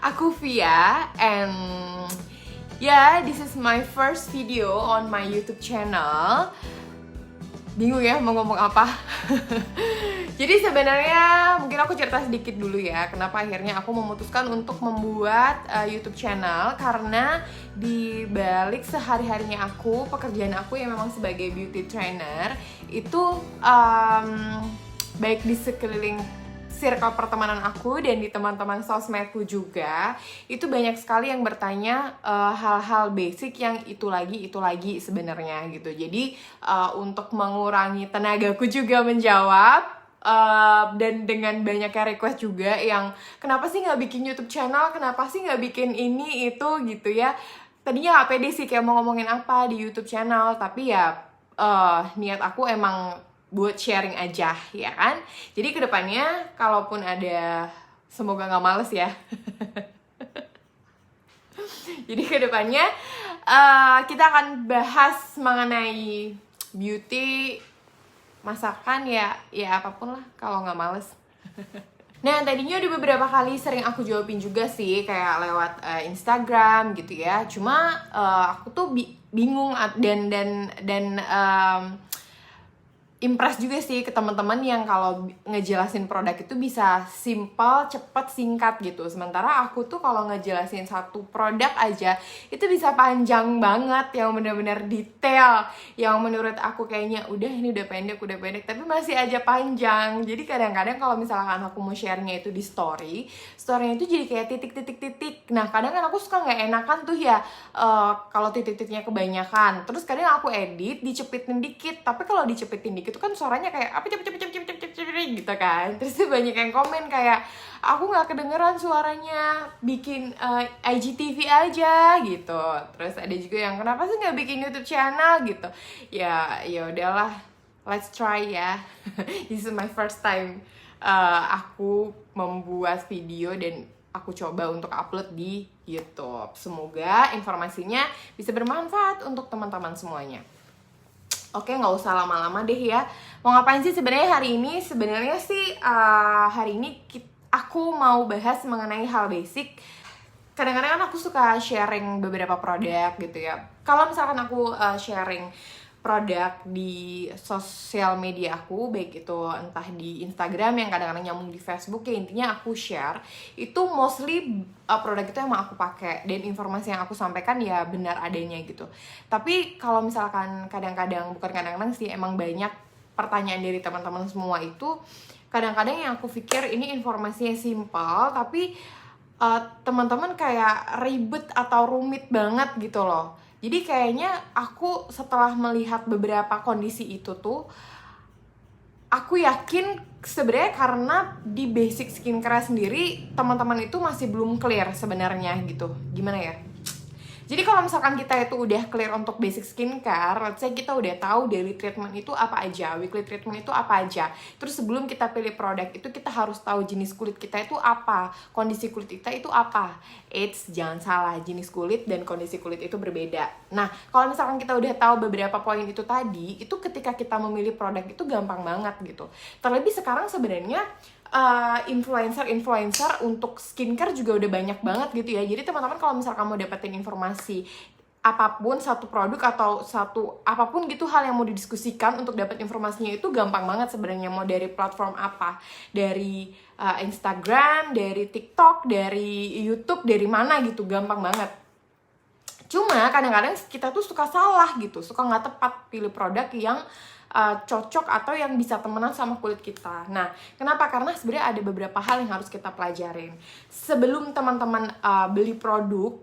Aku Via, and yeah, this is my first video on my YouTube channel. Bingung ya mau ngomong apa. Jadi sebenarnya mungkin aku cerita sedikit dulu ya, kenapa akhirnya aku memutuskan untuk membuat YouTube channel. Karena di balik sehari-harinya aku, pekerjaan aku yang memang sebagai beauty trainer itu baik di sekeliling circle pertemanan aku dan di teman-teman sosmedku juga, itu banyak sekali yang bertanya hal-hal basic yang itu lagi sebenarnya gitu. Jadi untuk mengurangi tenagaku juga menjawab, dan dengan banyaknya request juga yang kenapa sih nggak bikin YouTube channel, kenapa sih nggak bikin ini itu gitu ya. Tadinya nggak pede sih kayak mau ngomongin apa di YouTube channel, tapi ya niat aku emang buat sharing aja ya kan. Jadi kedepannya kalaupun ada, semoga nggak males ya. Jadi kedepannya kita akan bahas mengenai beauty, masakan, ya apapun lah kalau nggak males. Nah, tadinya udah beberapa kali sering aku jawabin juga sih, kayak lewat Instagram gitu ya. Cuma aku tuh bingung dan impress juga sih ke teman-teman yang kalau ngejelasin produk itu bisa simple, cepet, singkat gitu. Sementara aku tuh kalau ngejelasin satu produk aja itu bisa panjang banget, yang benar-benar detail, yang menurut aku kayaknya udah ini udah pendek, tapi masih aja panjang. Jadi kadang-kadang kalau misalkan aku mau share-nya itu di story-nya itu jadi kayak titik. Nah, kadang kan aku suka nggak enakan tuh ya kalau titik-titiknya kebanyakan. Terus kadang aku edit, dicepitin dikit. Tapi kalau dicepitin dikit itu kan suaranya kayak apa cepet gitu kan. Terus tuh banyak yang komen kayak aku nggak kedengeran suaranya, bikin IGTV aja gitu. Terus ada juga yang kenapa sih nggak bikin YouTube channel gitu. Ya udahlah, let's try ya. This is my first time aku membuat video dan aku coba untuk upload di YouTube. Semoga informasinya bisa bermanfaat untuk teman-teman semuanya. Oke, nggak usah lama-lama deh ya. Mau ngapain sih sebenarnya hari ini? Sebenarnya sih hari ini aku mau bahas mengenai hal basic. Kadang-kadang kan aku suka sharing beberapa produk gitu ya. Kalau misalkan aku sharing produk di sosial media aku, baik itu entah di Instagram yang kadang-kadang nyambung di Facebook, ya intinya aku share itu mostly produk itu emang aku pakai dan informasi yang aku sampaikan ya benar adanya gitu. Tapi kalau misalkan kadang-kadang, bukan kadang-kadang sih, emang banyak pertanyaan dari teman-teman semua itu, kadang-kadang yang aku pikir ini informasinya simple tapi teman-teman kayak ribet atau rumit banget gitu loh. Jadi kayaknya aku setelah melihat beberapa kondisi itu tuh, aku yakin sebenarnya karena di basic skincare sendiri teman-teman itu masih belum clear sebenarnya gitu. Gimana ya? Jadi kalau misalkan kita itu udah clear untuk basic skincare, let's say kita udah tahu daily treatment itu apa aja, weekly treatment itu apa aja. Terus sebelum kita pilih produk itu kita harus tahu jenis kulit kita itu apa, kondisi kulit kita itu apa. Eits, jangan salah, jenis kulit dan kondisi kulit itu berbeda. Nah, kalau misalkan kita udah tahu beberapa poin itu tadi, itu ketika kita memilih produk itu gampang banget gitu. Terlebih sekarang sebenarnya influencer untuk skincare juga udah banyak banget gitu ya. Jadi teman-teman kalau misal kamu dapetin informasi apapun, satu produk atau satu apapun gitu, hal yang mau didiskusikan untuk dapat informasinya itu gampang banget sebenarnya. Mau dari platform apa, dari Instagram, dari TikTok, dari YouTube, dari mana gitu, gampang banget. Cuma kadang-kadang kita tuh suka salah gitu, suka nggak tepat pilih produk yang cocok atau yang bisa temenan sama kulit kita. Nah, kenapa? Karena sebenarnya ada beberapa hal yang harus kita pelajarin sebelum teman-teman beli produk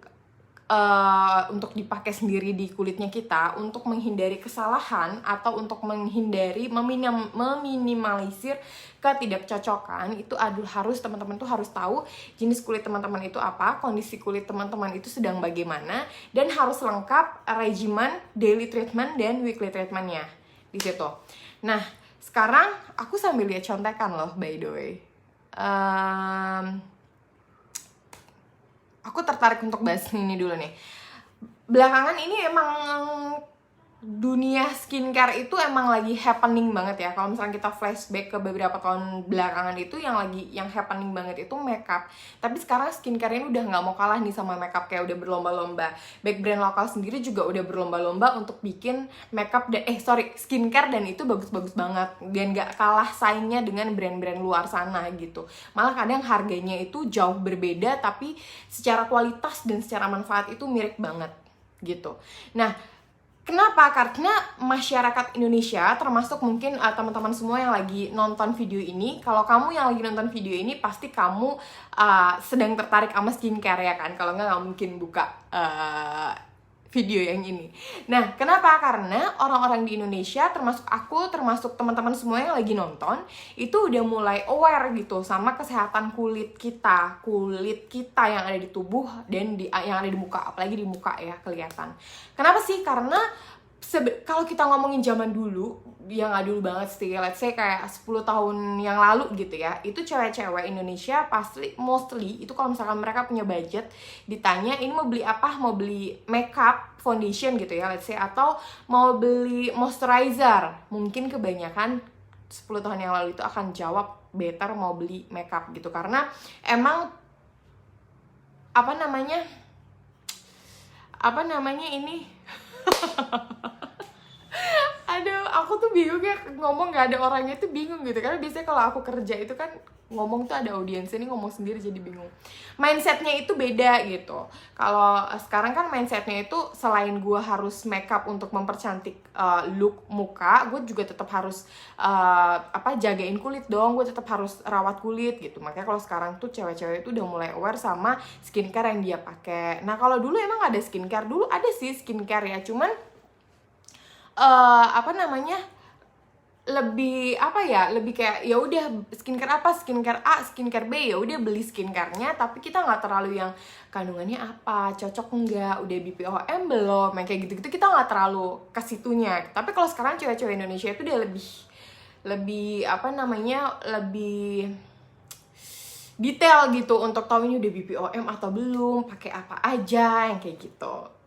untuk dipakai sendiri di kulitnya kita, untuk menghindari kesalahan atau untuk menghindari meminimalisir ketidakcocokan. Itu harus teman-teman tuh harus tahu jenis kulit teman-teman itu apa, kondisi kulit teman-teman itu sedang bagaimana, dan harus lengkap regimen daily treatment dan weekly treatmentnya di situ. Nah, sekarang aku sambil lihat contekan loh, by the way. Aku tertarik untuk bahas ini dulu nih. Belakangan ini emang dunia skincare itu emang lagi happening banget ya. Kalau misalnya kita flashback ke beberapa tahun belakangan itu yang happening banget itu makeup. Tapi sekarang skincare ini udah nggak mau kalah nih sama makeup, kayak udah berlomba-lomba. Baik brand lokal sendiri juga udah berlomba-lomba untuk bikin makeup skincare, dan itu bagus-bagus banget dan nggak kalah saingnya dengan brand-brand luar sana gitu. Malah kadang harganya itu jauh berbeda, tapi secara kualitas dan secara manfaat itu mirip banget gitu. Nah, kenapa? Karena masyarakat Indonesia, termasuk mungkin teman-teman semua yang lagi nonton video ini, kalau kamu yang lagi nonton video ini, pasti kamu sedang tertarik sama skincare ya kan? Kalau nggak mungkin buka video yang ini. Nah, kenapa? Karena orang-orang di Indonesia, termasuk aku, termasuk teman-teman semua yang lagi nonton, itu udah mulai aware gitu sama kesehatan kulit kita yang ada di tubuh dan yang ada di muka, apalagi di muka ya kelihatan. Kenapa sih? Karena kalau kita ngomongin zaman dulu, yang nggak dulu banget sih, let's say kayak 10 tahun yang lalu gitu ya, itu cewek-cewek Indonesia pasti mostly itu kalau misalkan mereka punya budget, ditanya ini mau beli apa, mau beli makeup foundation gitu ya, let's say, atau mau beli moisturizer, mungkin kebanyakan 10 tahun yang lalu itu akan jawab better mau beli makeup gitu. Karena emang apa namanya ini aduh, aku tuh bingung ya ngomong gak ada orangnya tuh bingung gitu. Karena biasanya kalau aku kerja itu kan ngomong tuh ada audiens, ini ngomong sendiri jadi bingung. Mindsetnya itu beda gitu. Kalau sekarang kan mindsetnya itu selain gue harus makeup untuk mempercantik look muka, gue juga tetap harus jagain kulit dong. Gue tetap harus rawat kulit gitu. Makanya kalau sekarang tuh cewek-cewek itu udah mulai aware sama skincare yang dia pakai. Nah, kalau dulu emang ada skincare, dulu ada sih skincare ya, cuman lebih kayak ya udah skincare apa, skincare A, skincare B, ya udah beli skincarenya, tapi kita nggak terlalu yang kandungannya apa, cocok enggak, udah BPOM belum, kayak gitu-gitu kita nggak terlalu ke situnya. Tapi kalau sekarang cewek-cewek Indonesia itu dia lebih detail gitu untuk tahu ini udah BPOM atau belum, pakai apa aja, yang kayak gitu.